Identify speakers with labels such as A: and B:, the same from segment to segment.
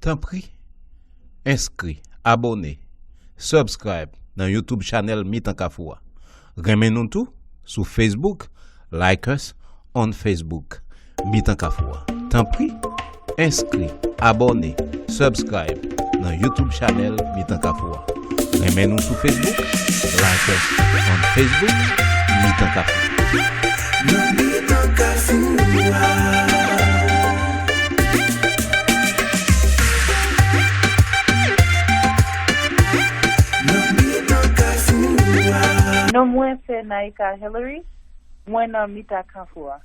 A: T'en prie, inscrit, abonné, subscribe dans YouTube channel Mitan Kafoua. Remets-nous tout sur Facebook, like us on Facebook, Mitan Kafoua. T'en prie, inscrit, abonné, subscribe dans YouTube channel Mitan Kafoua. Remets-nous sur Facebook, like us on Facebook, Mitan Kafoua. Mitan Kafoua.
B: No, moi c'est Nahika Hillery. Moi non Mita Kafoua.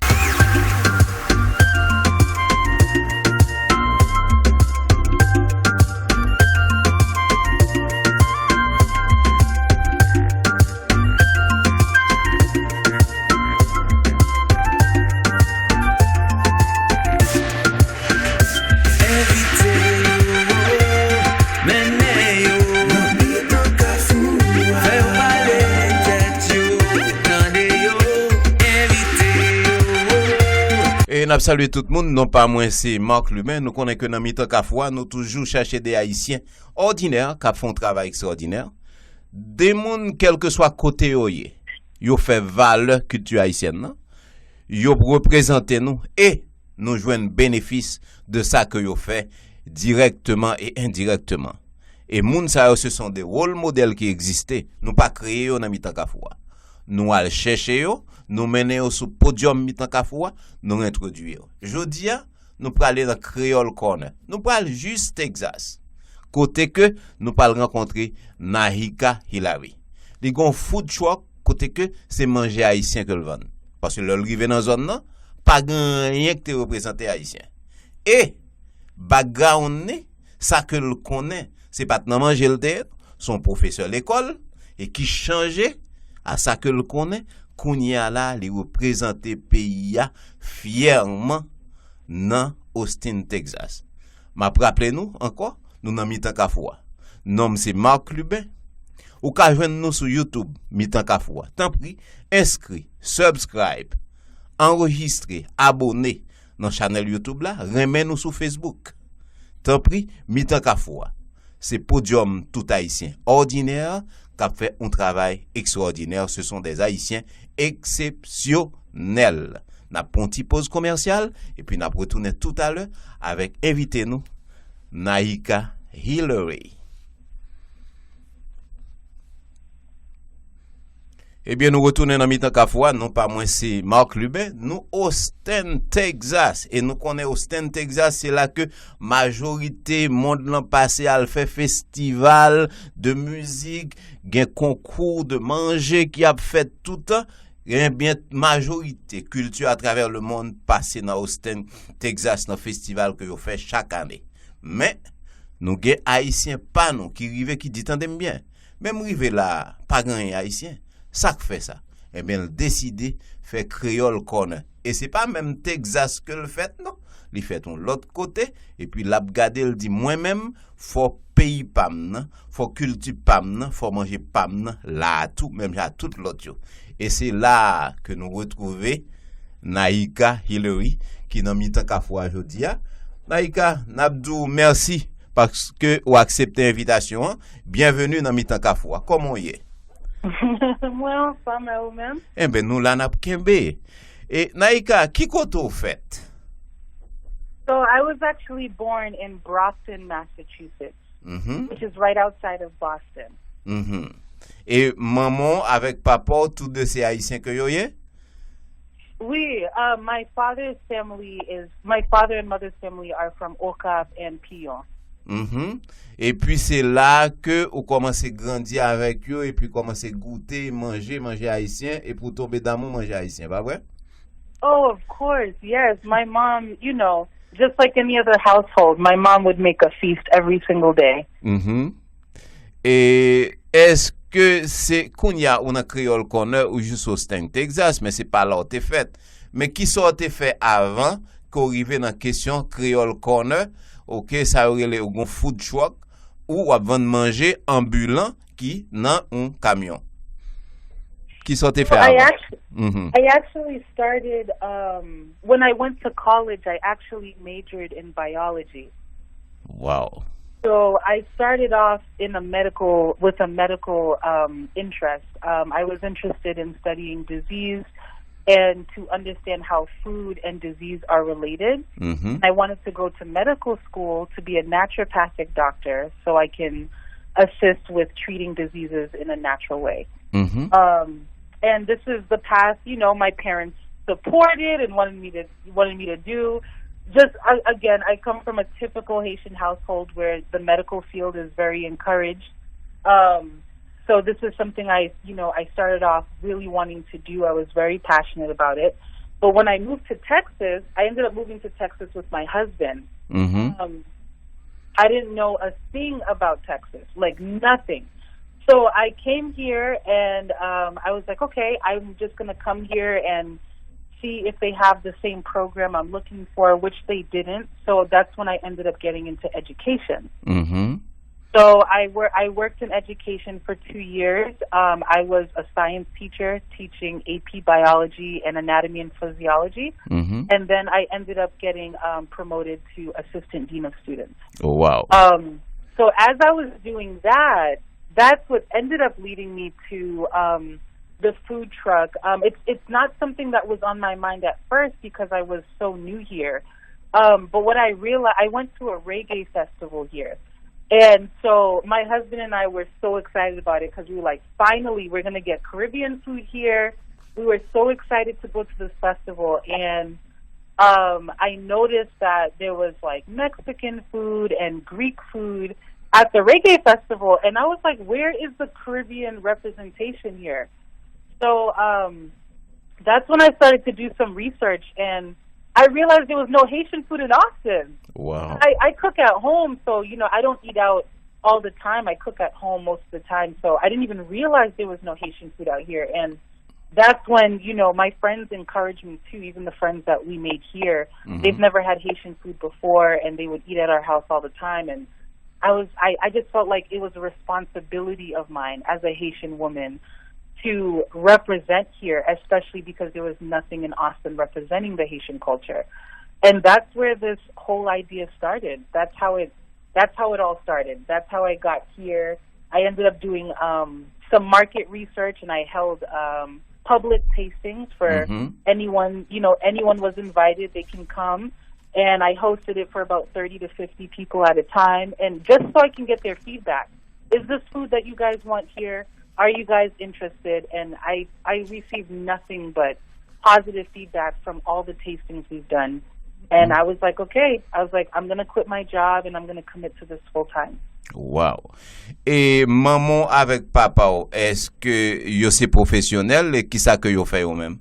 A: Et nous saluons tout le monde, non pas moins c'est Marc lui-même, nous connaissons que dans Mitan Kafoua, nous toujours chercher des Haïtiens ordinaires qui font un travail extraordinaire. Des gens, quel que soit côté yo fait valeur culture haïtienne, yo représenter nous et nous joignent bénéfice de ça que yo fait directement et indirectement. Et moun sa ce sont des rôles modèles qui existaient, nous pas créé yo dans Mitan Kafoua. Nous allons chercher yo, nous mener sur podium Mitan Kafoua, nous introduire. Jodi a, nous pral aller dans Kreyol Korner. Nous pral juste Texas. Côté que nous pral rencontrer Nahika Hillery. Li gon food truck côté que c'est manger haïtien que le vend. Parce que le rive dans zone nan, pas rien que te représenter haïtien. Et background ne, ça que le connaît, c'est pas nan manger le terre, son professeur l'école et qui changeait à ça que le connaît, Kounia là, les représenter pays fièrement dans Austin, Texas. Ma rappelez nous encore, nous dans Mitan Kafoua. Nom c'est Marc Lubin. Ou ka joindre nous sur YouTube Mitan Kafoua. Tant pis, inscrit, subscribe, enregistré, abonné dans channel YouTube là, remets nous sur Facebook. Tant pis, Mitan Kafoua. C'est podium tout haïtien ordinaire qui a fait un travail extraordinaire. Ce sont des Haïtiens exceptionnels. N'a pas une petite pause commerciale et puis n'a retourné tout à l'heure avec invité nous Nahika Hillery. Eh bien, nous retournons dans Mitan Kafoua, non pas moins c'est Marc Lubin, nous Austin, Texas. Et nous connaissons Austin, Texas, c'est là que majorité monde l'an passé a fait festival de musique, gen concours de manger qui a fait tout le temps. Et bien, majorité culture à travers le monde passé dans Austin, Texas, dans le festival que vous fait chaque année. Mais, nous gen haïtiens pas nous, qui rive qui dit tandem bien. Même rive là, pas grand haïtien. Ça fait ça. Eh bien, il décide faire Kreyol Korner. Et c'est pas même Texas que le fait, non. Il fait de l'autre côté. Et puis, l'a gardé, il dit, moi-même, faut pays pam, faut culture pam, faut manger pam, là, tout, même à tout l'autre. Et c'est là que nous retrouvons Nahika Hillery, qui n'a mis tant qu'à fois aujourd'hui. Nahika, Nabdou, merci parce que vous acceptez l'invitation. Bienvenue dans Mitan Kafoua. Comment y est?
B: Moi, ensemble à vous-même.
A: Eh bien, nous l'en avons kembe. Et Nahika, qui côté vous faites?
B: So, I was actually born in Brockton, Massachusetts, which is right outside of Boston.
A: Et maman avec papa, tous deux ces haïtiens que vous êtes?
B: Oui, my father and mother's family are from Okap and Pion.
A: Et puis c'est là que vous commencez à grandir avec eux et puis commencez à goûter, manger haïtien et pour tomber d'amour manger haïtien, pas vrai?
B: Oh, of course, yes. My mom, you know, just like any other household, my mom would make a feast every single day.
A: Et est-ce que c'est qu'on y a un Kreyol Korner ou juste au Austin, Texas, mais c'est pas là où t'es fait. Mais qui sont fait avant qu'on arrive dans la question Kreyol Korner? Ok, ça aurait les un food truck ou avant de manger ambulant qui dans un camion. Qui sont fait avant?
B: I actually started when I went to college. I actually majored in biology.
A: Wow.
B: So I started off with a medical interest. I was interested in studying disease and to understand how food and disease are related.
A: Mm-hmm.
B: I wanted to go to medical school to be a naturopathic doctor so I can assist with treating diseases in a natural way.
A: Mm-hmm.
B: And this is the path, my parents supported and wanted me to do. Just again, I come from a typical Haitian household where the medical field is very encouraged. So this is something I started off really wanting to do. I was very passionate about it. But when I moved to Texas, I ended up moving to Texas with my husband.
A: Mm-hmm.
B: I didn't know a thing about Texas, like nothing. So I came here and I was like, okay, I'm just going to come here and see if they have the same program I'm looking for, which they didn't. So that's when I ended up getting into education.
A: Mm-hmm.
B: So I worked in education for 2 years. I was a science teacher teaching AP biology and anatomy and physiology.
A: Mm-hmm.
B: And then I ended up getting promoted to assistant dean of students.
A: Oh, wow.
B: So as I was doing that, that's what ended up leading me to the food truck. It's not something that was on my mind at first because I was so new here. But what I realized, I went to a reggae festival here. And so my husband and I were so excited about it because we were like, finally, we're going to get Caribbean food here. We were so excited to go to this festival. And I noticed that there was like Mexican food and Greek food at the reggae festival. And I was like, where is the Caribbean representation here? So that's when I started to do some research, and I realized there was no Haitian food in Austin.
A: Wow.
B: I cook at home, so, I don't eat out all the time. I cook at home most of the time, so I didn't even realize there was no Haitian food out here. And that's when, my friends encouraged me, too, even the friends that we made here. Mm-hmm. They've never had Haitian food before, and they would eat at our house all the time. And I just felt like it was a responsibility of mine as a Haitian woman to represent here, especially because there was nothing in Austin representing the Haitian culture. And that's where this whole idea started. That's how it all started. That's how I got here. I ended up doing some market research, and I held public tastings for anyone. Anyone was invited, they can come. And I hosted it for about 30 to 50 people at a time, and just so I can get their feedback. Is this food that you guys want here? Are you guys interested? And I received nothing but positive feedback from all the tastings we've done. And I was like, okay. I'm going to quit my job and I'm going to commit to this full time.
A: Wow. Et maman avec papa, est-ce que yo c'est professionnel et qui ça que yo fait yo même?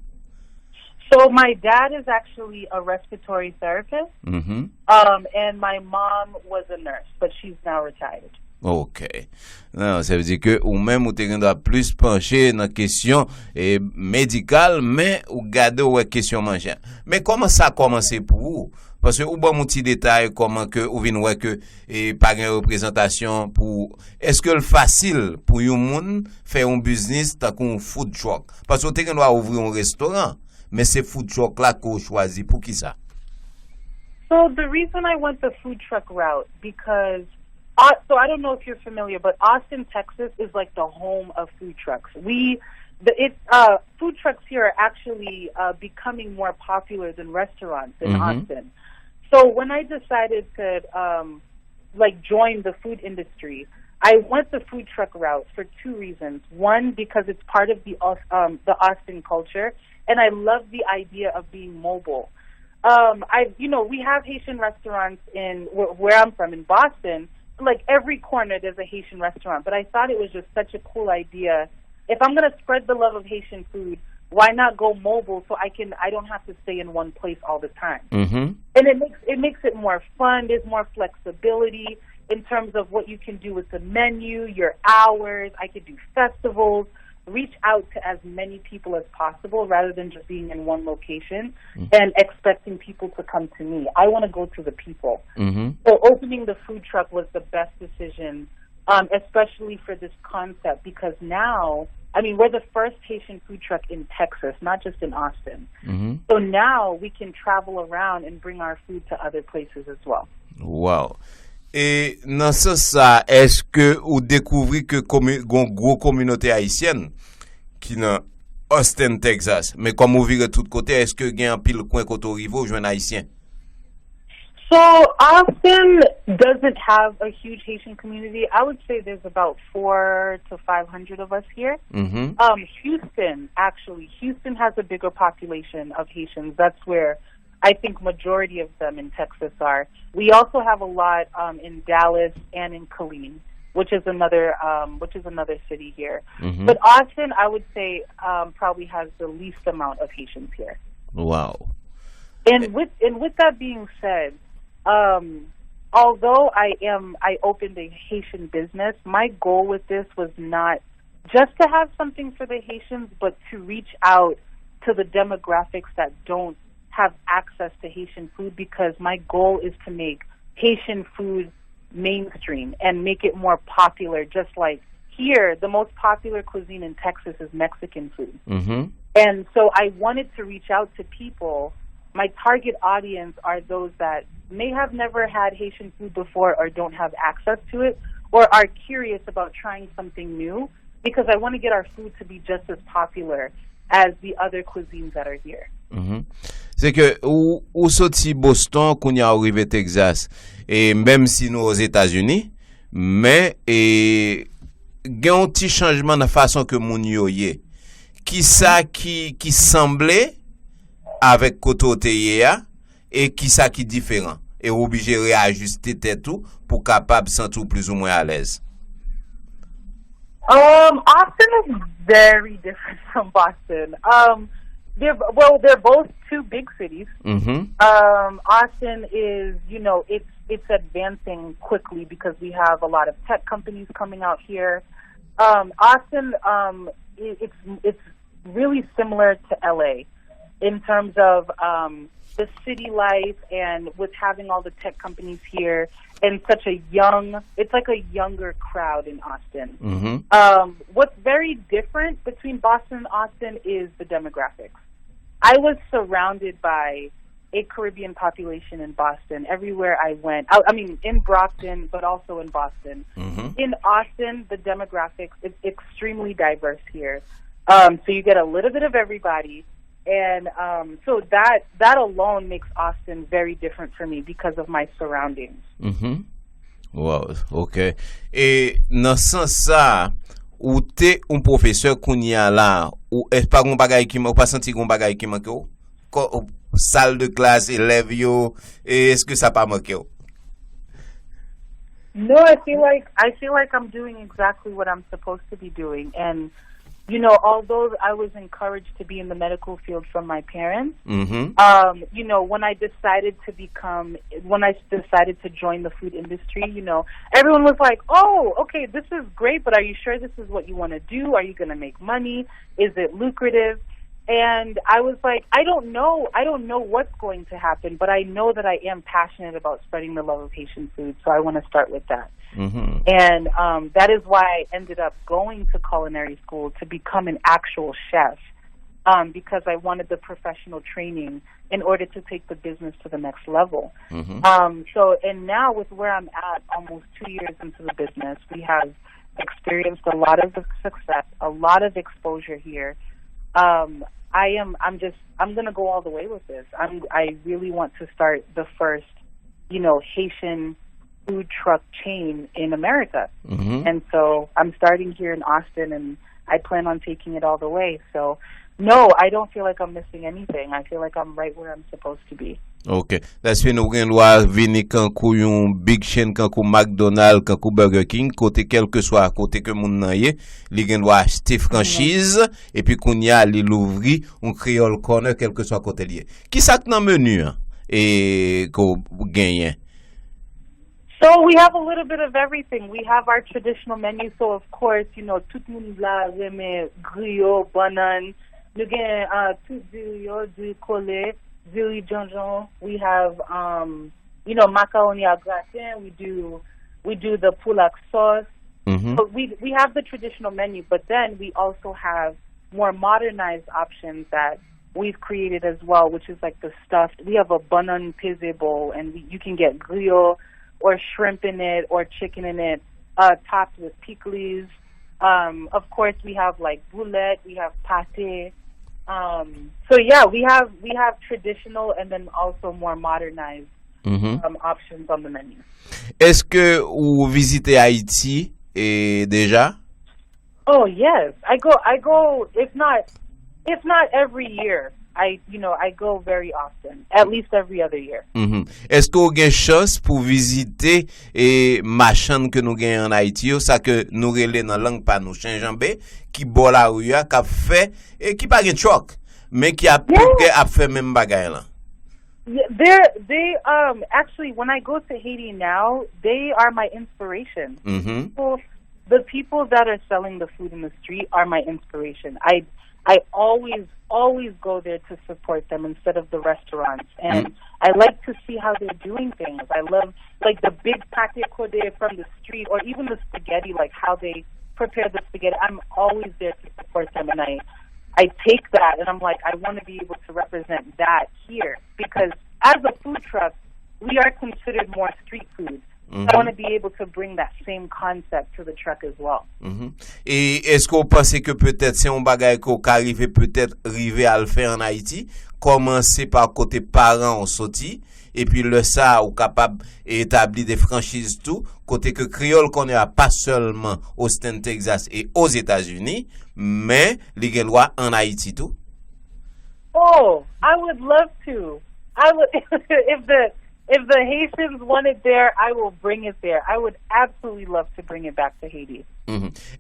B: So my dad is actually a respiratory therapist.
A: Mm-hmm.
B: And my mom was a nurse, but she's now retired.
A: OK. Non, ça veut dire que ou même ou te doit plus pencher dans question médicale, mais ou garder ouais question manger. Mais comment ça a commencé pour vous? Parce que ou bon petit détail comment que ou vinn ouais que pas une représentation pour est-ce que le facile pour un monde faire un business tant qu'on food truck parce que tu doit ouvrir un restaurant mais c'est food truck là qu'on choisit pour qui ça?
B: So the reason I went the food truck route because so I don't know if you're familiar, but Austin, Texas is like the home of food trucks. Food trucks here are actually becoming more popular than restaurants in Austin. So when I decided to join the food industry, I went the food truck route for two reasons. One, because it's part of the Austin culture, and I love the idea of being mobile. We have Haitian restaurants in where I'm from in Boston. Like every corner there's a Haitian restaurant, but I thought it was just such a cool idea. If I'm going to spread the love of Haitian food, why not go mobile so I don't have to stay in one place all the time?
A: Mm-hmm.
B: And it makes it more fun. There's more flexibility in terms of what you can do with the menu, your hours. I could do festivals, reach out to as many people as possible rather than just being in one location and expecting people to come to me. I want to go to the people. Mm-hmm. So opening the food truck was the best decision, especially for this concept, because now, we're the first Haitian food truck in Texas, not just in Austin. Mm-hmm. So now we can travel around and bring our food to other places as well.
A: Wow. Et dans ce ça, est-ce que vous découvrez que une grosse communauté haïtienne qui dans Austin, Texas, mais comme vous virez de tous côtés, est-ce que il y a un pile coin côté rivo jeune haïtien?
B: So Austin doesn't have a huge Haitian community. I would say there's about 400 to 500 of us here. Houston has a bigger population of Haitians. That's where I think majority of them in Texas are. We also have a lot in Dallas and in Killeen, which is another city here. But Austin, I would say, probably has the least amount of Haitians here.
A: Wow.
B: And with that being said, although I opened a Haitian business, my goal with this was not just to have something for the Haitians, but to reach out to the demographics that don't have access to Haitian food, because my goal is to make Haitian food mainstream and make it more popular. Just like here, the most popular cuisine in Texas is Mexican food. And so I wanted to reach out to people. My target audience are those that may have never had Haitian food before or don't have access to it, or are curious about trying something new, because I want to get our food to be just as popular as the other cuisines that are here.
A: C'est que ou sorti Boston qu'on y a arrivé Texas, et même si nous aux États-Unis, mais et gen un petit changement dans façon que moun yo yé. Qui ça qui semblait avec côté et qui ça qui différent, et obligé réajuster tête tout pour capable sentir plus ou moins à l'aise.
B: Austin is very different from Boston. They're both two big cities. Austin is, it's advancing quickly because we have a lot of tech companies coming out here. Austin, it's really similar to LA in terms of the city life, and with having all the tech companies here and it's like a younger crowd in Austin. What's very different between Boston and Austin is the demographics. I was surrounded by a Caribbean population in Boston everywhere I went. I mean, in Brockton, but also in Boston. In Austin, the demographics, it's extremely diverse here. So you get a little bit of everybody. And so that alone makes Austin very different for me because of my surroundings.
A: Wow, ok. Et dans ce sens ça, ou t'es un professeur qu'on y a là, ou est-ce pas un bagay qui manque, pas senti un bagay qui manque, salle de classe, élèves yo, et est-ce que ça pas manqué?
B: No, I feel like I'm doing exactly what I'm supposed to be doing. And although I was encouraged to be in the medical field from my parents, when I decided to join the food industry, everyone was like, "Oh, okay, this is great, but are you sure this is what you want to do? Are you going to make money? Is it lucrative?" And I was like, I don't know what's going to happen, but I know that I am passionate about spreading the love of Haitian food, so I want to start with that. And that is why I ended up going to culinary school to become an actual chef, because I wanted the professional training in order to take the business to the next level. And now with where I'm at, almost 2 years into the business, we have experienced a lot of success, a lot of exposure here. I'm going to go all the way with this. I really want to start the first, Haitian food truck chain in America. And so I'm starting here in Austin, and I plan on taking it all the way. So no, I don't feel like I'm missing anything. I feel like I'm right where I'm supposed to be.
A: Ok. That's when nous allons venir quand yon big chain quand McDonald's, quand Burger King, côté quel que soit côté que moun nan yé, li gen doit acheter franchise et puis qu'on y a li l'ouvri un Kreyol Korner quel que soit côté lié. Qui ça nan menu et ko gagne?
B: So we have a little bit of everything. We have our traditional menu. So of course, tout moun la reme griot, banan, nous gen tout du collet. Zili Jonjon. We have, macaroni au gratin. We do the pulak sauce. But we have the traditional menu, but then we also have more modernized options that we've created as well, which is like the stuffed. We have a banan peze bowl, and you can get griot, or shrimp in it or chicken in it, topped with pickles. Of course, we have like boulette, we have pâté. So yeah, we have traditional and then also more modernized options on the menu.
A: Est-ce que vous visitez Haïti déjà?
B: Oh yes, I go. If not every year, I go very often, at least every other year.
A: Est-ce que vous avez chance pour visiter machin que nous gagnons en Haïti, ça que nous relais dans langue pas nous Saint-Jambé qui boit la rue qui fait et qui pas de choc mais qui a fait même bagaille là.
B: Yeah, they actually when I go to Haiti now, they are my inspiration. The people that are selling the food in the street are my inspiration. I always go there to support them instead of the restaurants. And I like to see how they're doing things. I love like the big pâté codé from the street or even the spaghetti, like how they prepare the spaghetti. I'm always there to support them, and I take that and I'm like, I want to be able to represent that here because as a food truck, we are considered more street food. I want to be able to bring that same concept to the truck as well.
A: Et est-ce que vous pensez que peut-être c'est un bagage qu'on arrive peut-être arriver à le faire en Haïti, commencer par côté parents on sorti et puis le ça ou capable établir des franchises tout côté que Kreyol Korner pas seulement au Austin Texas et aux États-Unis mais les droit en Haïti tout.
B: Oh, I would love to. I would if the Haitians want it there, I will bring it there. I would absolutely love to bring it back to Haiti.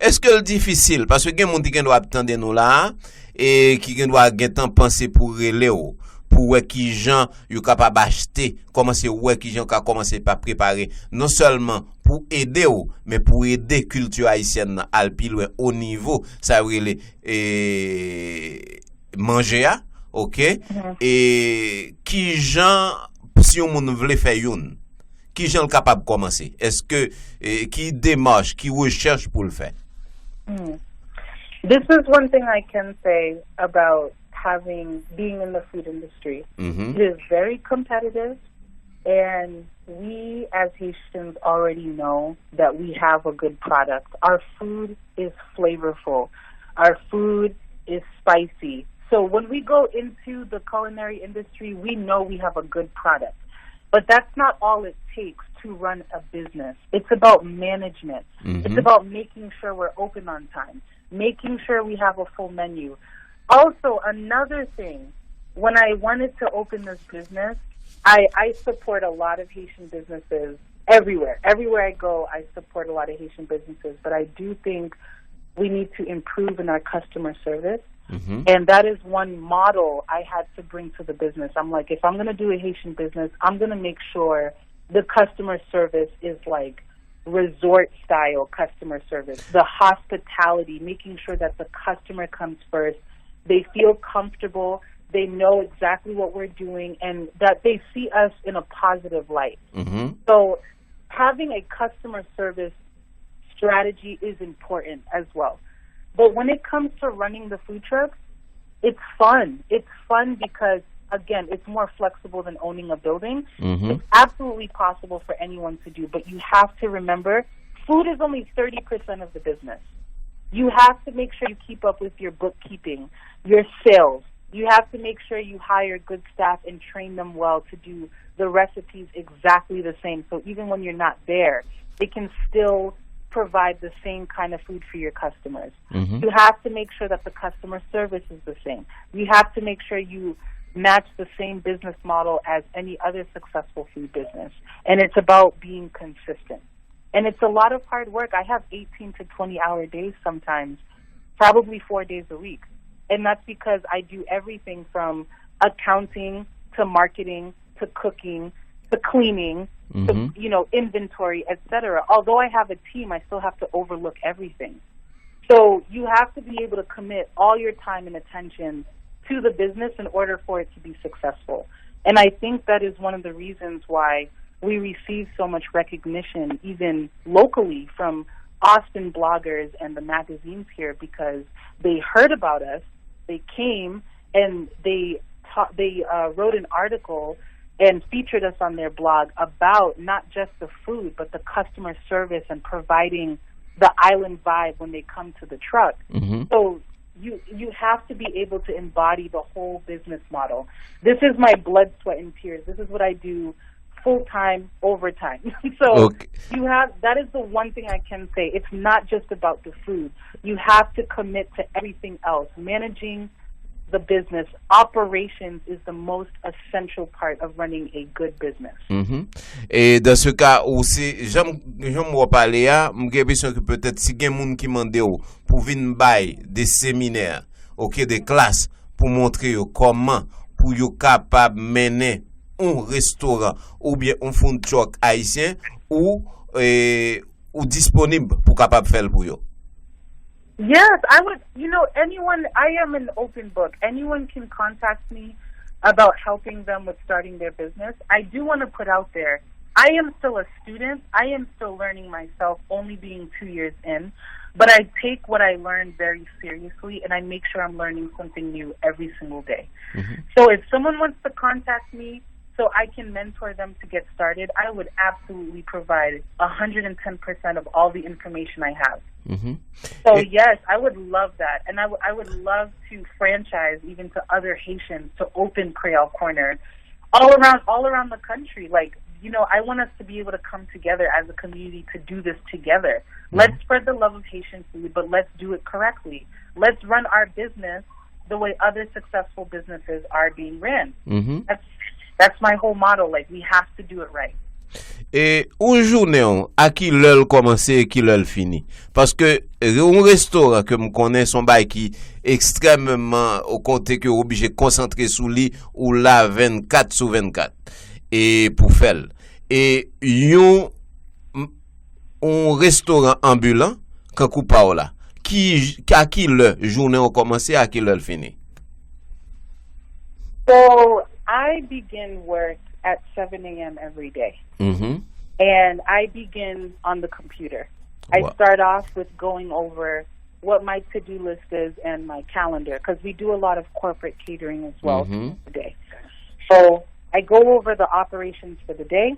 A: Est-ce que c'est difficile parce que gen moun qui doit attendre nous là et qui doit gen temps penser pour relé pour ouais qui gens yo capable acheter commencer ouais qui gens ka commencer pas préparer non seulement pour aider mais pour aider culture haïtienne à plus loin au niveau ça relé manger OK et qui gens si on veut faire une qui gens capable commencer est-ce que qui démarche qui recherche pour le faire.
B: This is one thing I can say about being in the food industry. It is very competitive, and we as Haitians already know that we have a good product. Our food is flavorful. Our food is spicy. So when we go into the culinary industry, we know we have a good product. But that's not all it takes to run a business. It's about management. It's about making sure we're open on time, making sure we have a full menu. Also, another thing, when I wanted to open this business, I support a lot of Haitian businesses everywhere. Everywhere I go, I support a lot of Haitian businesses. But I do think we need to improve in our customer service. And that is one model I had to bring to the business. I'm like, if I'm going to do a Haitian business, I'm going to make sure the customer service is like resort style customer service. The hospitality, making sure that the customer comes first. They feel comfortable. They know exactly what we're doing and that they see us in a positive light. So having a customer service strategy is important as well. But when it comes to running the food trucks, it's fun. It's fun because, again, it's more flexible than owning a building. It's absolutely possible for anyone to do, but you have to remember, food is only 30% of the business. You have to make sure you keep up with your bookkeeping, your sales. You have to make sure you hire good staff and train them well to do the recipes exactly the same. So even when you're not there, they can still provide the same kind of food for your customers. You have to make sure that the customer service is the same. You have to make sure you match the same business model as any other successful food business. And it's about being consistent. And it's a lot of hard work. I have 18 to 20-hour days sometimes, probably 4 days a week. And that's because I do everything from accounting to marketing to cooking to cleaning to, inventory, etc. Although I have a team, I still have to overlook everything. So you have to be able to commit all your time and attention to the business in order for it to be successful. And I think that is one of the reasons why we receive so much recognition, even locally, from Austin bloggers and the magazines here, because they heard about us, they came, and they wrote an article and featured us on their blog about not just the food, but the customer service and providing the island vibe when they come to the truck. So you have to be able to embody the whole business model. This is my blood, sweat, and tears. This is what I do full-time, overtime. So that is the one thing I can say. It's not just about the food. You have to commit to everything else. Managing the business, operations is the most essential part of running a good business.
A: Et dans ce cas aussi, j'aime parler à, m'ai l'impression que peut-être si gen moun qui mande ou pour venir bay des séminaires, OK, des classes pour montrer yo comment pour yo capable mener un restaurant ou bien un food truck haïtien ou disponible pour capable faire pour yo.
B: Yes, I would, anyone, I am an open book. Anyone can contact me about helping them with starting their business. I do want to put out there, I am still a student. I am still learning myself, only being 2 years in. But I take what I learned very seriously, and I make sure I'm learning something new every single day. So if someone wants to contact me so I can mentor them to get started, I would absolutely provide 110% of all the information I have. So yes, I would love that, and I would love to franchise even to other Haitians to open Kreyol Korner all around the country. Like, I want us to be able to come together as a community to do this together. Let's spread the love of Haitian food, but let's do it correctly. Let's run our business the way other successful businesses are being ran. That's my whole model. Like, we have to do it right.
A: Et une journée, à qui l'heure commence et qui l'heure fini? Parce que un restaurant que me connais son bail qui extrêmement au côté que obligé concentrer sous lui ou là 24/24 et pour faire. Et un restaurant ambulant quand coupa là. À qui l'heure journée on commence à qui l'heure fini?
B: So I begin work at 7 a.m. every day. And I begin on the computer. I start off with going over what my to-do list is and my calendar, because we do a lot of corporate catering as well today. So I go over the operations for the day.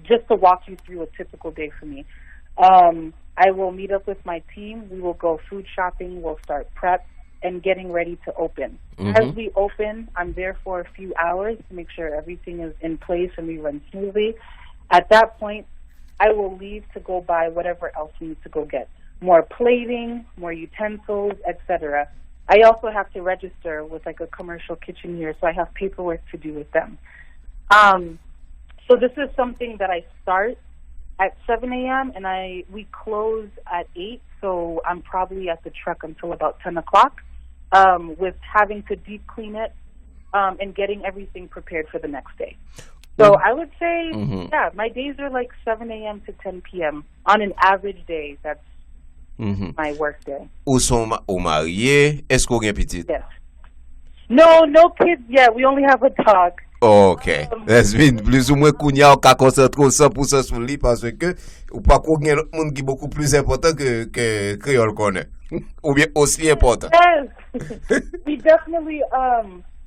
B: Just to walk you through a typical day for me. I will meet up with my team. We will go food shopping. We'll start prep and getting ready to open. As we open, I'm there for a few hours to make sure everything is in place and we run smoothly. At that point, I will leave to go buy whatever else we need to go get. More plating, more utensils, etc. I also have to register with like a commercial kitchen here, so I have paperwork to do with them. So this is something that I start at 7 a.m. and we close at 8, so I'm probably at the truck until about 10 o'clock with having to deep clean it and getting everything prepared for the next day. So I would say, my days are like 7 a.m. to 10 p.m. On an average day. That's my work day.
A: Ou sont mariés? Est-ce qu'on a petit?
B: Yes. No kids yet. We only have a dog.
A: OK. That's mean plus ou moins kounya ou ka concentre 100% sur lui parce que ou pas qu'on a un monde qui beaucoup plus important que Kreyol Korner. Ou bien aussi important.
B: Yes. We definitely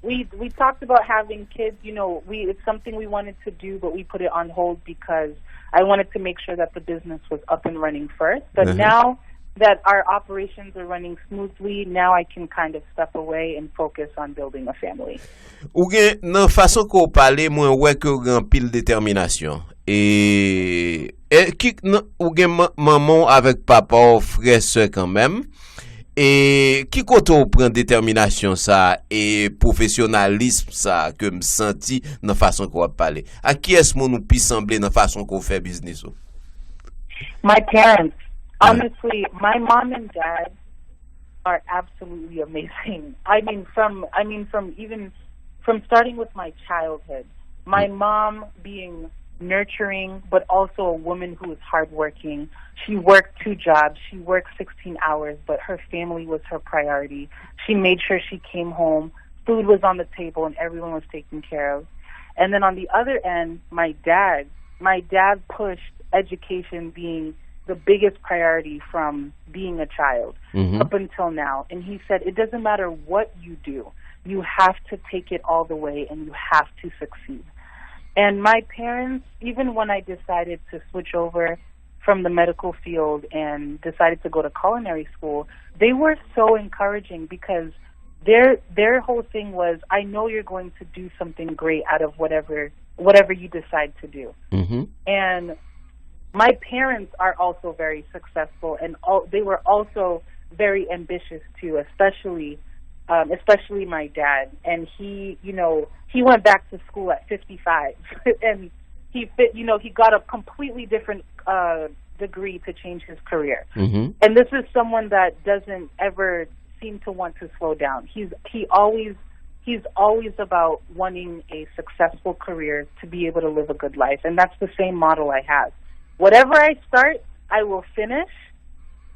B: we talked about having kids, it's something we wanted to do, but we put it on hold because I wanted to make sure that the business was up and running first. But now that our operations are running smoothly, now I can kind of step away and focus on building a family.
A: Ou gen nan façon qu'on parle, moi ouais que grand pile détermination. Et qui ou gen maman avec papa ou frère soeur quand même. Et qui côté on prend détermination ça et professionnalisme ça que me senti dans façon qu'on parler. À qui est-ce mon nous peut sembler dans façon qu'on fait business?
B: My parents. Honestly, my mom and dad are absolutely amazing. From starting with my childhood, my mom being nurturing, but also a woman who is hardworking. She worked 2 jobs. She worked 16 hours, but her family was her priority. She made sure she came home, food was on the table, and everyone was taken care of. And then on the other end, my dad pushed education being the biggest priority from being a child up until now. And he said, it doesn't matter what you do, you have to take it all the way and you have to succeed. And my parents, even when I decided to switch over from the medical field and decided to go to culinary school, they were so encouraging because their whole thing was, I know you're going to do something great out of whatever you decide to do.
A: Mm-hmm.
B: And my parents are also very successful, and they were also very ambitious too, especially my dad. And he went back to school at 55, and he got a completely different degree to change his career.
A: Mm-hmm.
B: And this is someone that doesn't ever seem to want to slow down. He's always about wanting a successful career to be able to live a good life, and that's the same model I have. Whatever I start, I will finish,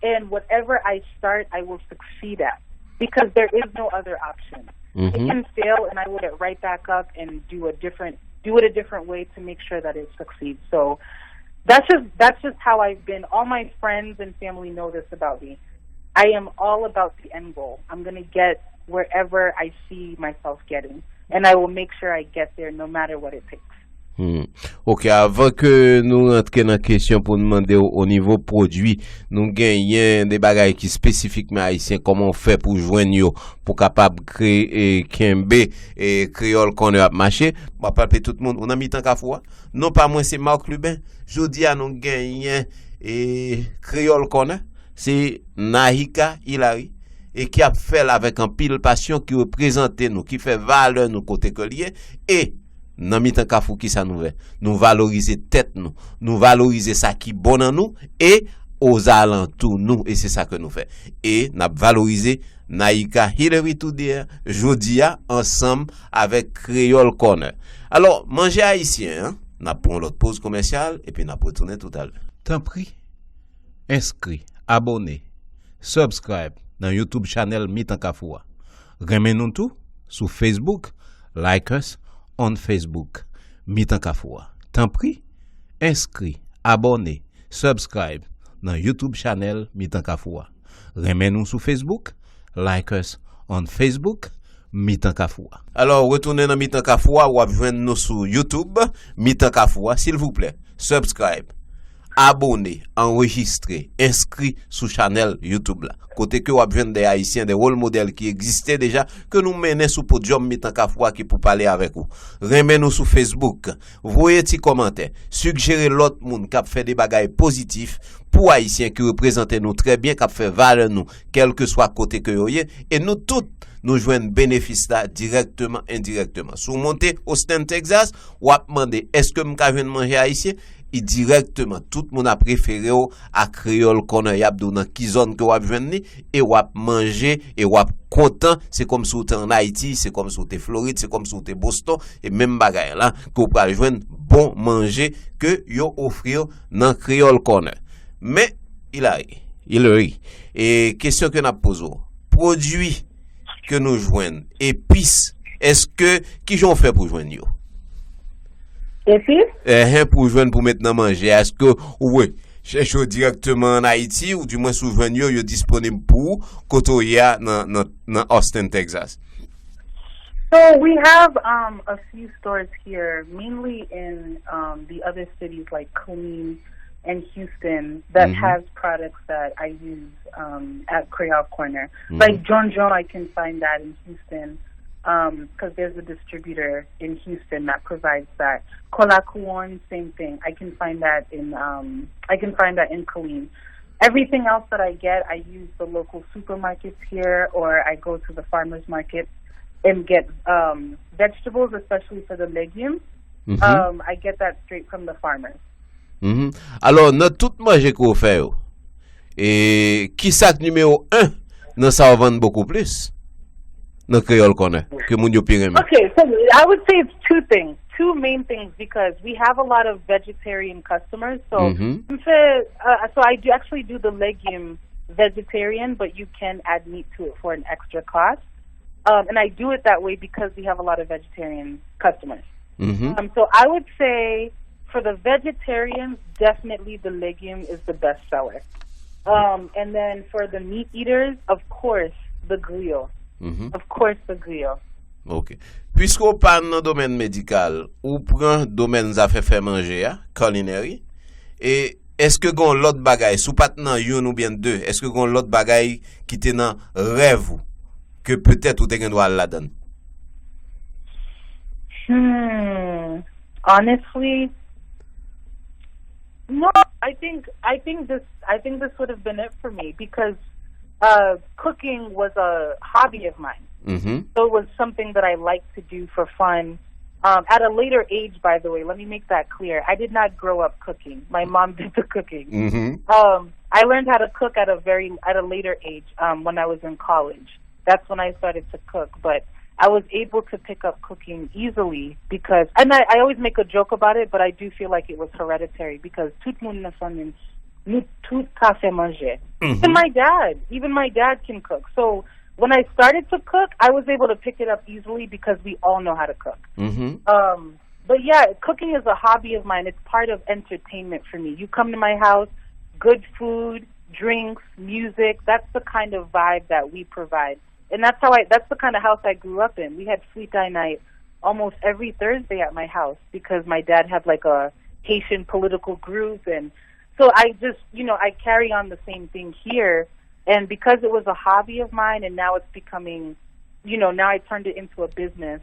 B: and whatever I start, I will succeed at, because there is no other option.
A: Mm-hmm.
B: It can fail, and I will get right back up and do it a different way to make sure that it succeeds. So that's just how I've been. All my friends and family know this about me. I am all about the end goal. I'm going to get wherever I see myself getting, and I will make sure I get there no matter what it takes.
A: Ok, avant que nous rentrions dans la question pour demander au niveau produit, nous gagnons des bagages qui spécifiquement haïtiens, comment on fait pour joindre yo, pour capable créer Kembe et Kreyol Korner marché. On va parler tout le monde, on a mis tant qu'à fois. Non pas moi, c'est Marc Lubin. Jodi à nous gagnons Kreyol Korner, c'est Nahika Hillery, et qui a fait avec un pile passion, qui représente nous, qui fait valeur nous côté collier, et nan mitan kafou qui ça nous valoriser tête nous valoriser ça qui bon en nous et aux alentours nous, et c'est ça que nous fait, et n'a valoriser Nahika Hillery tout dire jodia ensemble avec Kreyol Korner. Alors manger haïtien, hein? N'a prend l'autre pause commerciale et puis n'a retourner tout à l'heure. Tant pris, inscrit, abonné, subscribe dans YouTube channel Mitan Kafoua. Remets nous tout sur Facebook, like us on Facebook, Mitan Kafoua. Tant pris, inscrit, abonné, subscribe dans YouTube channel Mitan Kafoua. Remets nous sur Facebook, like us on Facebook, Mitan Kafoua. Alors, retournez dans Mitan Kafoua ou joindre nous sur YouTube, Mitan Kafoua, s'il vous plaît. Subscribe, abonné, enregistré, inscrit sur channel YouTube là. Côté que vous avez des haïtiens, des rôles modèles qui existaient déjà, que nous menons sous podium Mitan Kafoua qui pour parler avec vous. Remets-nous sur Facebook, voyez des commentaires, suggérez l'autre monde qui a fait des bagailles positifs pour haïtiens qui représentent nous très bien, qui a fait valeur nous, quel que soit côté que vous ayez, et nous tous, nous joignons bénéfice là directement, indirectement. Sous montée au Austin, Texas, ou a demandé, est-ce que m'ka viens manger haïtien? Et directement, tout le monde a préféré à Kreyol Korner Yabdou dans qui zone que vous avez venu et vous avez mangé et vous avez content. C'est comme si vous êtes en Haïti, c'est comme si vous êtes Floride, c'est comme si vous êtes Boston et même bagaille là que vous pouvez joindre bon manger que vous offrir dans Kreyol Korner. Mais Hillery, et question que nous posons, produits que nous joignons, épices, est-ce que qui j'en fait pour joindre yo? Pour joindre pour maintenant manger, est-ce que oui, cherche directement en Haïti ou du moins sous joindre yo disponible pour kotoya dans Austin, Texas?
B: So we have a few stores here, mainly in the other cities like Culinary and Houston, that has products that I use at Kreyol Korner. Like John, I can find that in Houston. Because there's a distributor in Houston that provides that. Kolakuon, same thing. I can find that in Killeen. Everything else that I get, I use the local supermarkets here, or I go to the farmers market and get vegetables, especially for the legumes. I get that straight from the farmers.
A: Alors, notre tout manger qu'on fait, et qui sac numéro 1, nous ça vend beaucoup plus. Okay, so
B: I would say it's two main things, because we have a lot of vegetarian customers. So, so I do actually do the legume vegetarian, but you can add meat to it for an extra cost. And I do it that way because we have a lot of vegetarian customers. So I would say for the vegetarians, definitely the legume is the best seller. And then for the meat eaters, of course, the griot. Of course, the griot.
A: OK. Puisqu'on parle dans le domaine médical, ou prend domaine ça fait manger, culinary, et est-ce que gon l'autre bagaille, sous pas nan yon ou bien deux, est-ce que gon l'autre bagaille qui te nan rêve ou, que peut-être ou te gen doit la donne?
B: Honestly, no. I think this would have been it for me because cooking was a hobby of mine.
A: Mm-hmm.
B: So it was something that I liked to do for fun. At a later age, by the way, let me make that clear. I did not grow up cooking. My mom did the cooking.
A: Mm-hmm.
B: I learned how to cook at a later age when I was in college. That's when I started to cook. But I was able to pick up cooking easily because, and I always make a joke about it, but I do feel like it was hereditary because tout le monde na famille, nous tout ka fait manger. Even my dad can cook. So when I started to cook, I was able to pick it up easily because we all know how to cook.
A: Mm-hmm.
B: But yeah, cooking is a hobby of mine. It's part of entertainment for me. You come to my house, good food, drinks, music. That's the kind of vibe that we provide. And that's the kind of house I grew up in. We had Flitai night almost every Thursday at my house because my dad had like a Haitian political group. And so I just, I carry on the same thing here. And because it was a hobby of mine and now it's becoming, now I turned it into a business,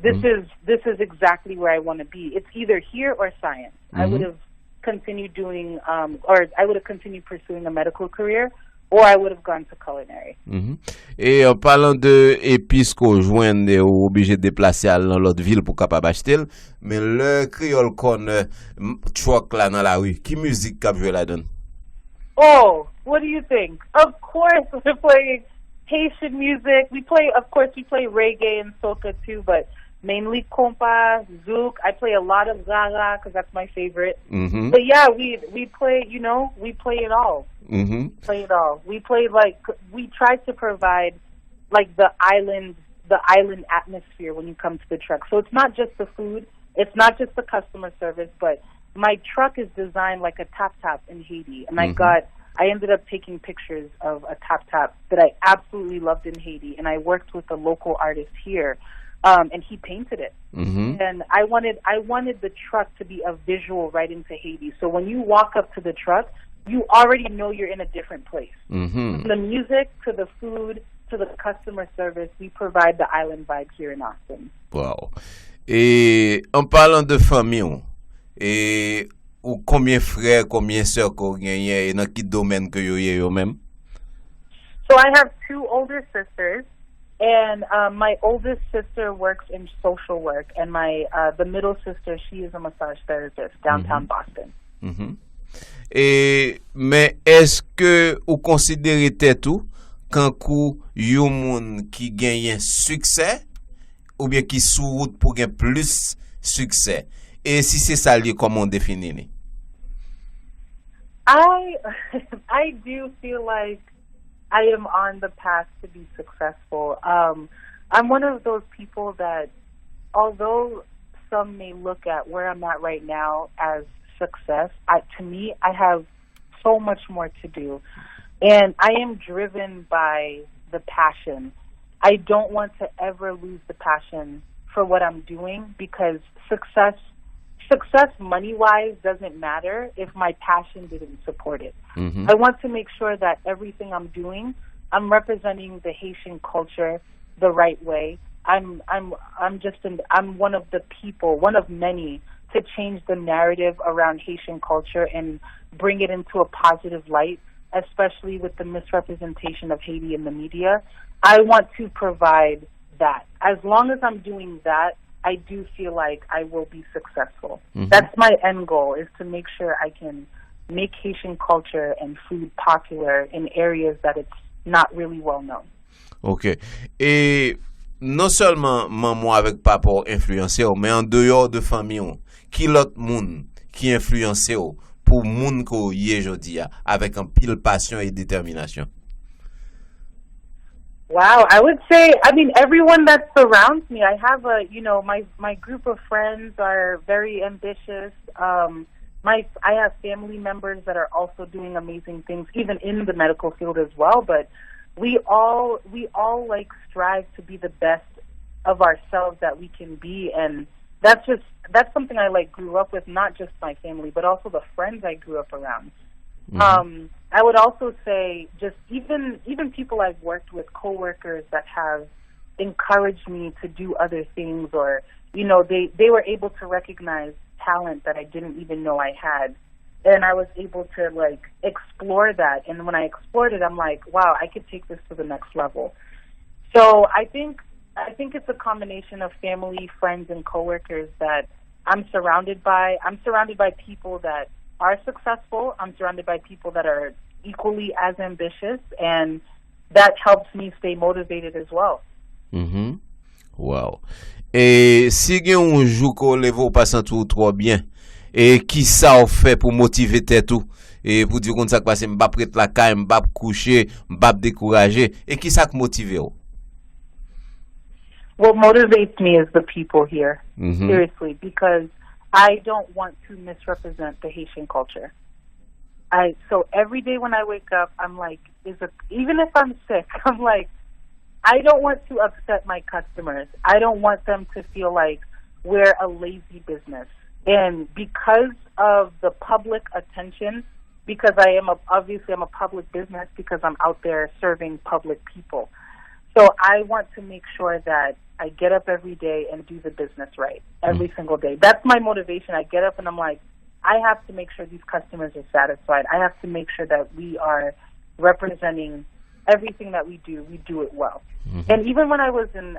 B: this is exactly where I want to be. It's either here or science. Mm-hmm. I would have continued doing, or I would have continued pursuing a medical career, or I would have gone to culinary.
A: Mm-hmm. Et en parlant de épices qu'on joigne ou obligé de déplacer à l'autre ville pour capable acheter, mais le Kreyol Korner truck là dans la rue, qui musique qu'a joué là-dedans?
B: Oh, what do you think? Of course, we're playing Haitian music. We play reggae and soca too, but mainly compa, zouk. I play a lot of gaga because that's my favorite.
A: Mm-hmm.
B: But yeah, we play, we play it all.
A: Mm-hmm.
B: Play it all. We play we try to provide like the island atmosphere when you come to the truck. So it's not just the food, it's not just the customer service, but my truck is designed like a tap in Haiti, and I ended up taking pictures of a tap that I absolutely loved in Haiti, and I worked with a local artist here, and he painted it.
A: Mm-hmm.
B: And I wanted the truck to be a visual right into Haiti. So when you walk up to the truck, you already know you're in a different place.
A: Mm-hmm.
B: From the music to the food to the customer service, we provide the island vibe here in Austin.
A: Wow. Et en parlant de famille, et ou combien frères, combien sœurs qu'on gagne et dans quel domaine que yo même?
B: So I have two older sisters, and my oldest sister works in social work, and the middle sister, she is a massage therapist downtown Boston.
A: Mm-hmm. Et mais est-ce que vous considérez tout quand coup yon moun qui gagne succès ou bien qui sous route pour gagner plus succès? Et si c'est ça, comment on définit?
B: I do feel like I am on the path to be successful. I'm one of those people that, although some may look at where I'm at right now as success, to me, I have so much more to do. And I am driven by the passion. I don't want to ever lose the passion for what I'm doing because success money-wise doesn't matter if my passion didn't support it.
A: Mm-hmm.
B: I want to make sure that everything I'm doing, I'm representing the Haitian culture the right way. I'm one of the people, one of many, to change the narrative around Haitian culture and bring it into a positive light, especially with the misrepresentation of Haiti in the media. I want to provide that. As long as I'm doing that, I do feel like I will be successful. Mm-hmm. That's my end goal, is to make sure I can make Haitian culture and food popular in areas that it's not really well known.
A: OK. Et non seulement maman avec papa influencé, mais en dehors de famille, qui l'autre monde qui influencé pour monde ko yé jodi avec un pile passion et détermination?
B: Wow, I would say, everyone that surrounds me. I have my group of friends are very ambitious. I have family members that are also doing amazing things, even in the medical field as well. But we all like strive to be the best of ourselves that we can be. And that's something I like grew up with, not just my family, but also the friends I grew up around. I would also say just even people I've worked with, coworkers that have encouraged me to do other things, or they were able to recognize talent that I didn't even know I had, and I was able to like explore that. And when I explored it, I'm like, wow, I could take this to the next level. So I think it's a combination of family, friends, and coworkers that I'm surrounded by. I'm surrounded by people that are successful. I'm surrounded by people that are equally as ambitious, and that helps me stay motivated as well.
A: Wow. Et si gen un jou ko leve ou pasan tout trop bien, et qui ça ou fait pour motiver tête tout, et pour dire comme ça que passe m'pa prête la caille, m'pa coucher, m'pa décourager, et qui ça qui motive ou?
B: What motivates me is the people here, seriously, because I don't want to misrepresent the Haitian culture. So every day when I wake up, I'm like, even if I'm sick, I'm like, I don't want to upset my customers. I don't want them to feel like we're a lazy business. And because of the public attention, because obviously I'm a public business because I'm out there serving public people. So I want to make sure that I get up every day and do the business right every single day. That's my motivation. I get up and I'm like, I have to make sure these customers are satisfied. I have to make sure that we are representing everything that we do it well. And even when I was in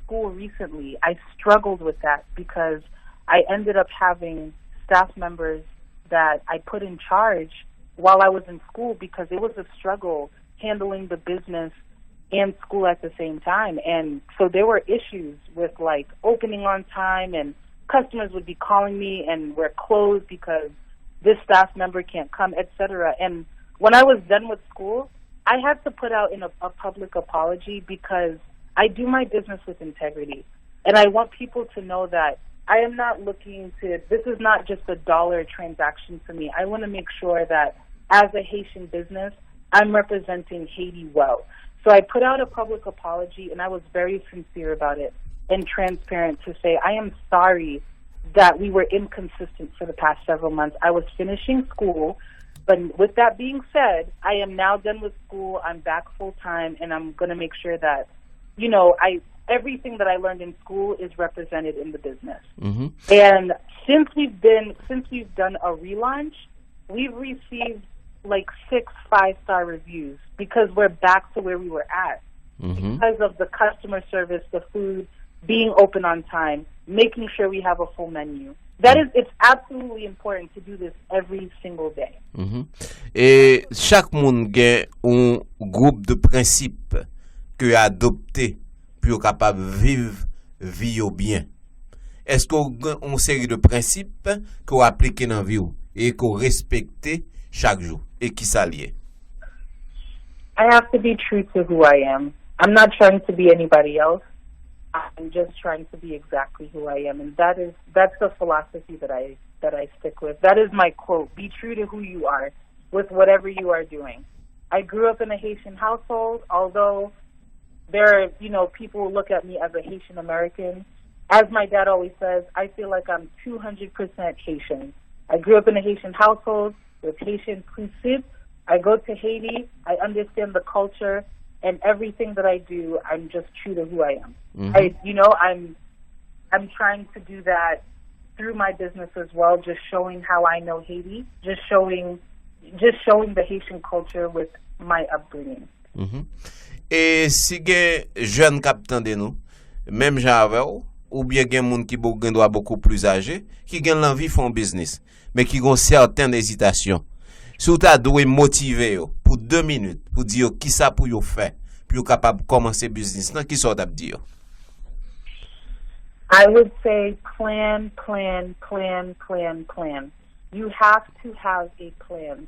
B: school recently, I struggled with that because I ended up having staff members that I put in charge while I was in school because it was a struggle handling the business and school at the same time. And so there were issues with like opening on time, and customers would be calling me and we're closed because this staff member can't come, etc. And when I was done with school, I had to put out in a public apology because I do my business with integrity. And I want people to know that I am not this is not just a dollar transaction for me. I want to make sure that as a Haitian business, I'm representing Haiti well. So I put out a public apology, and I was very sincere about it and transparent to say, I am sorry that we were inconsistent for the past several months. I was finishing school. But with that being said, I am now done with school. I'm back full time, and I'm going to make sure that, everything that I learned in school is represented in the business. And since we've done a relaunch, we've received like 6 5-star reviews because we're back to where we were at because of the customer service, the food, being open on time, making sure we have a full menu. It's absolutely important to do this every single day.
A: Et chaque monde gen un groupe de principes que adopté pour capable vivre vie au bien. Est-ce qu'on a une série de principes qu'on applique dans vie et qu'on respecte chaque jour et qui s'allie?
B: I have to be true to who I am. I'm not trying to be anybody else. I'm just trying to be exactly who I am, and that's the philosophy that I stick with. That is my quote: "Be true to who you are, with whatever you are doing." I grew up in a Haitian household, although there are people who look at me as a Haitian American. As my dad always says, I feel like I'm 200% Haitian. I grew up in a Haitian household with Haitian cuisine. I go to Haiti. I understand the culture. And everything that I do, I'm just true to who I am. I'm trying to do that through my business as well, just showing how I know Haiti, just showing the Haitian culture with my upbringing.
A: Et si gen jeune captain de nous, même gens avec ou bien gen moun qui doit beaucoup plus âgé, qui gen l'envie font business, mais qui ont certaines hésitations. Si vous avez motivé pour 2 minutes pour dire qui ça pour vous faire, pour capable commencer business, qui ça vous dire?
B: I would say plan. You have to have a plan.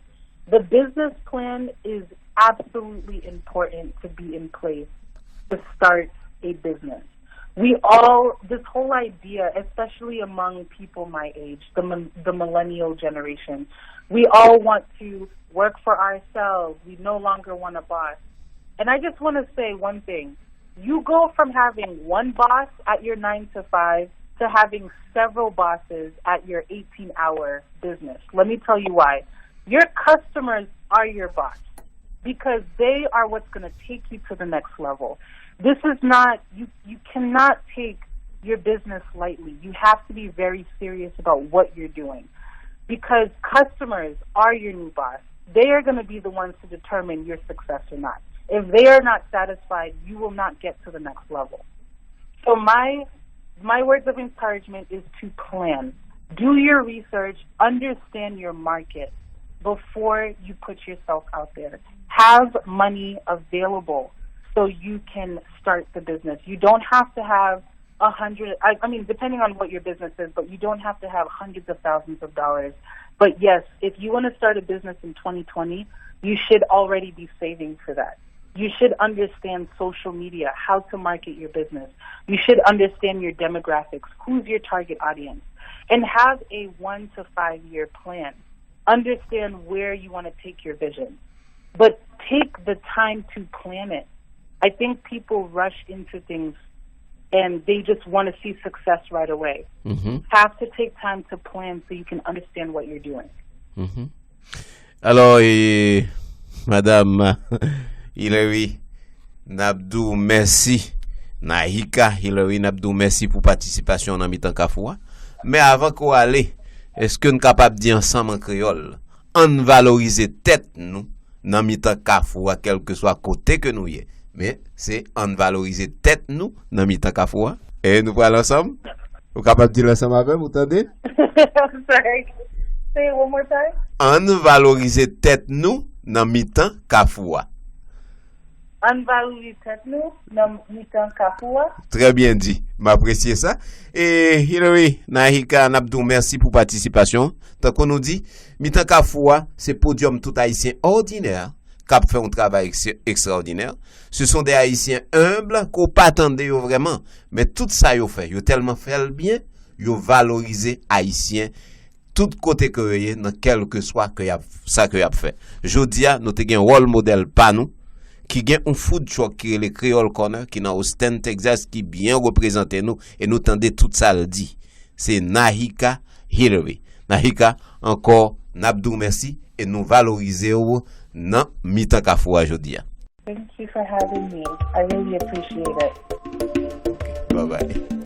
B: The business plan is absolutely important to be in place to start a business. This whole idea, especially among people my age, the millennial generation, we all want to work for ourselves. We no longer want a boss. And I just want to say one thing. You go from having one boss at your 9 to 5 to having several bosses at your 18-hour business. Let me tell you why. Your customers are your boss because they are what's going to take you to the next level. This is not, you cannot take your business lightly. You have to be very serious about what you're doing because customers are your new boss. They are going to be the ones to determine your success or not. If they are not satisfied, you will not get to the next level. So my words of encouragement is to plan. Do your research, understand your market before you put yourself out there. Have money available so you can start the business. You don't have to have 100, I mean, depending on what your business is, but you don't have to have hundreds of thousands of dollars. But yes, if you want to start a business in 2020, you should already be saving for that. You should understand social media, how to market your business. You should understand your demographics, who's your target audience, and have a 1 to 5 year plan. Understand where you want to take your vision, but take the time to plan it. I think people rush into things and they just want to see success right away. Have to take time to plan so you can understand what you're doing.
A: Alors, Madame Hillery, Nabdou, merci. Nahika Hillery, Nabdou, merci pour participation dans Mitan Kafoua. Mais avant qu'on aille, est-ce que nous sommes capables de dire ensemble en créole, on valoriser tête nous dans Mitan Kafoua, quel que soit côté que nous y est. Mais c'est on valoriser tête nous dans Mitan Kafoua. Et nous parlons ensemble. Vous êtes capable de dire ensemble avec vous, entendez?
B: I'm sorry. Say it one more time.
A: On valoriser tête nous dans Mitan Kafoua. Très bien dit, m'apprécier ça. Et Hillery, Nahika, Nabdou, merci pour participation. Tant qu'on nous dit, Mitan Kafoua, c'est podium tout haïtien ordinaire, qui fait un travail extraordinaire. Ce sont des haïtiens humbles, qu'on pas attendait vraiment. Mais tout ça, ils fait. Ils tellement fait le bien, ils valorisé haïtien. Tout côté que vous avez, dans quel que soit que ça que vous avez fait. Je dis, nous avons un rôle modèle pas nous. Qui gagne un food truck qui est le Kreyol Korner qui dans Austin Texas qui bien représente nous et nous tendez tout ça le dit c'est Nahika Hillery. Nahika encore Nabdou merci et nous valoriser dans Mitan Kafoua aujourd'hui.
B: Thank you for having me. I really appreciate it.
A: Bye bye.